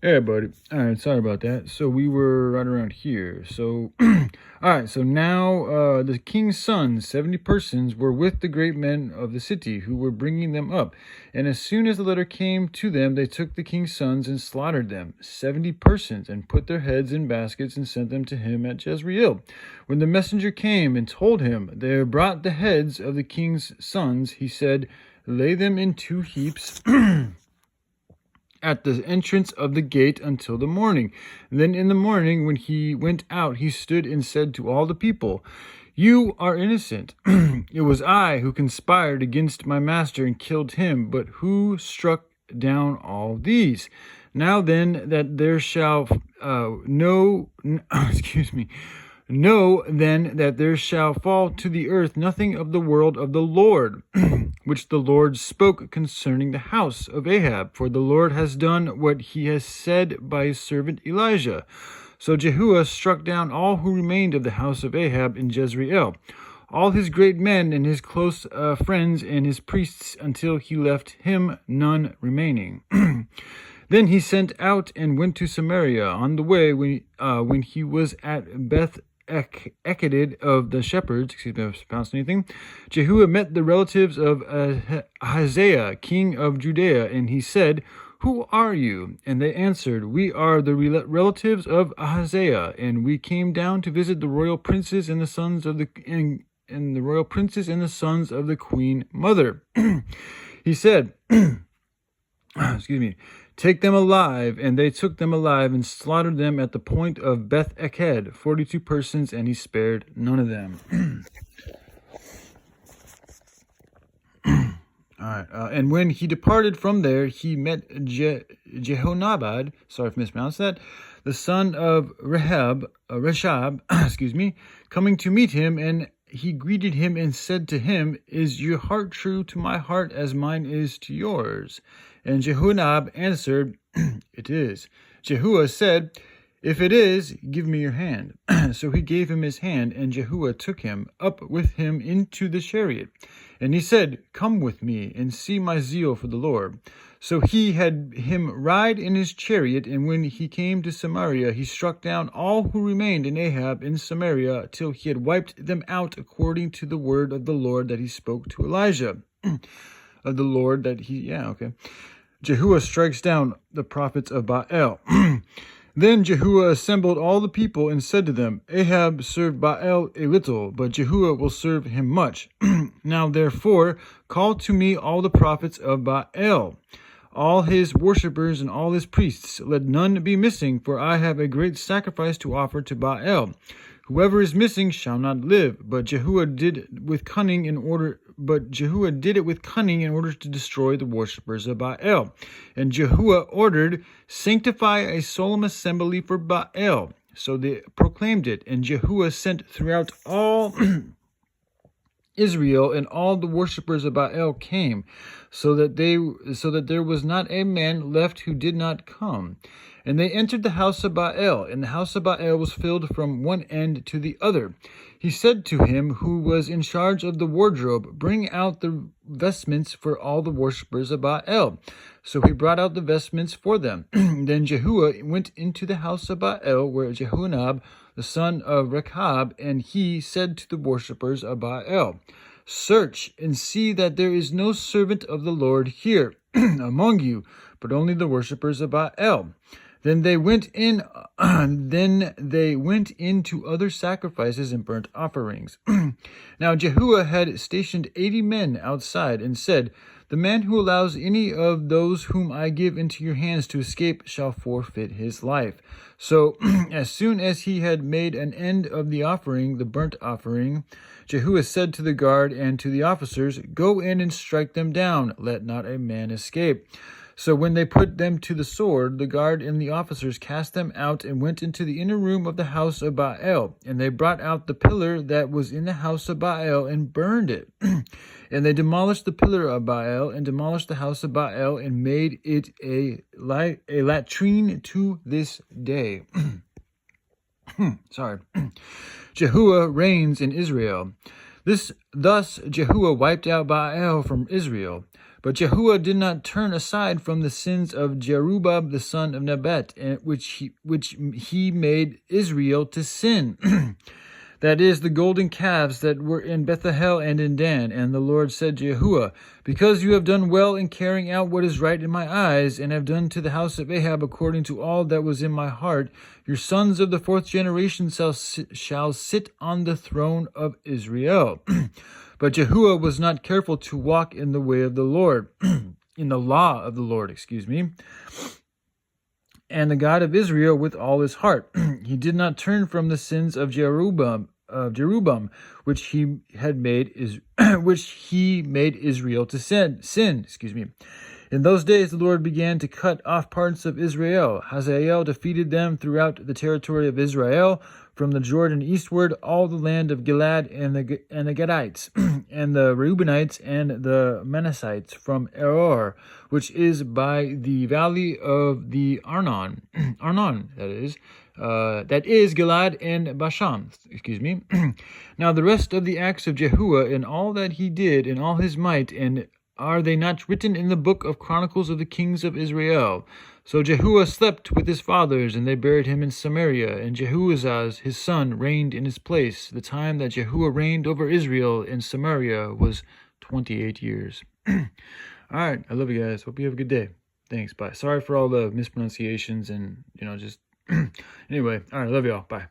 Hey, buddy. All right, sorry about that. So we were right around here. So, all right. So now the king's sons, 70 persons, were with the great men of the city who were bringing them up. And as soon as the letter came to them, they took the king's sons and slaughtered them, 70 persons, and put their heads in baskets and sent them to him at Jezreel. When the messenger came and told him they brought the heads of the king's sons, he said, "Lay them in 2 heaps." At the entrance of the gate until the morning. Then in the morning, when he went out, he stood and said to all the people, "You are innocent. It was I who conspired against my master and killed him, but who struck down all these? Now then, that there shall excuse me. Know then that there shall fall to the earth nothing of the word of the Lord, which the Lord spoke concerning the house of Ahab, for the Lord has done what he has said by his servant Elijah." So Jehu struck down all who remained of the house of Ahab in Jezreel, all his great men and his close friends and his priests, until he left him none remaining. Then he sent out and went to Samaria. On the way, when he was at Beth Eked of the shepherds, excuse me if I pronounced anything, Jehu met the relatives of Ahaziah, king of Judea, and he said, "Who are you?" And they answered, "We are the relatives of Ahaziah, and we came down to visit the royal princes and the sons of the queen mother." He said, excuse me, "Take them alive." And they took them alive and slaughtered them at the point of Beth Eked, 42 persons, and he spared none of them. All right. And when he departed from there, he met Jehonabad, sorry if I mispronounced that, the son of Reshab, excuse me, coming to meet him, and he greeted him and said to him, "Is your heart true to my heart as mine is to yours?" And Jehonab answered, "It is." Jehu said, "If it is, give me your hand." So he gave him his hand, and Jehu took him up with him into the chariot. And he said, "Come with me, and see my zeal for the Lord." So he had him ride in his chariot, and when he came to Samaria, he struck down all who remained in Ahab in Samaria, till he had wiped them out, according to the word of the Lord that he spoke to Elijah. Of the Lord that he, Jehu strikes down the prophets of Baal. Then Jehu assembled all the people and said to them, "Ahab served Baal a little, but Jehu will serve him much. Now therefore call to me all the prophets of Baal, all his worshippers and all his priests. Let none be missing, for I have a great sacrifice to offer to Baal. Whoever is missing shall not live." But Jehu did it with cunning in order to destroy the worshippers of Baal. And Jehu ordered, "Sanctify a solemn assembly for Baal." So they proclaimed it, and Jehu sent throughout all Israel, and all the worshippers of Baal came, so that there was not a man left who did not come. And they entered the house of Baal, and the house of Baal was filled from one end to the other. He said to him who was in charge of the wardrobe, "Bring out the vestments for all the worshippers of Baal." So he brought out the vestments for them. Then Jehu went into the house of Baal, where Jehonab, the son of Rechab, and he said to the worshippers of Baal, "Search and see that there is no servant of the Lord here among you, but only the worshippers of Baal." Then they went in to other sacrifices and burnt offerings. Now Jehu had stationed 80 men outside, and said, "The man who allows any of those whom I give into your hands to escape shall forfeit his life." So as soon as he had made an end of the offering, the burnt offering, Jehu said to the guard and to the officers, "Go in and strike them down, let not a man escape." So when they put them to the sword, the guard and the officers cast them out and went into the inner room of the house of Baal. And they brought out the pillar that was in the house of Baal and burned it. And they demolished the pillar of Baal and demolished the house of Baal and made it a latrine to this day. Sorry. Jehu reigns in Israel. Thus Jehu wiped out Baal from Israel. But Yahuwah did not turn aside from the sins of Jerubbaal the son of Nebat, which he made Israel to sin. That is, the golden calves that were in Bethel and in Dan. And the Lord said to Yahuwah, because you have done well in carrying out what is right in my eyes, and have done to the house of Ahab according to all that was in my heart, your sons of the fourth generation shall sit on the throne of Israel. But Yahuwah was not careful to walk in the way of the Lord, in the law of the Lord, and the God of Israel with all his heart. He did not turn from the sins of Jerubbaal, which he made Israel to sin. In those days the Lord began to cut off parts of Israel. Hazael defeated them throughout the territory of Israel, from the Jordan eastward, all the land of Gilead, and the Gadites, and the Reubenites, and the Manassites, from Eror, which is by the valley of the Arnon, that is Gilead and Bashan. Now the rest of the acts of Jehuah, and all that he did, and all his might, and are they not written in the book of Chronicles of the kings of Israel? So Jehuah slept with his fathers, and they buried him in Samaria. And Jehuazaz, his son, reigned in his place. The time that Jehuah reigned over Israel in Samaria was 28 years. All right, I love you guys. Hope you have a good day. Thanks, bye. Sorry for all the mispronunciations and, just... Anyway, all right, love y'all. Bye.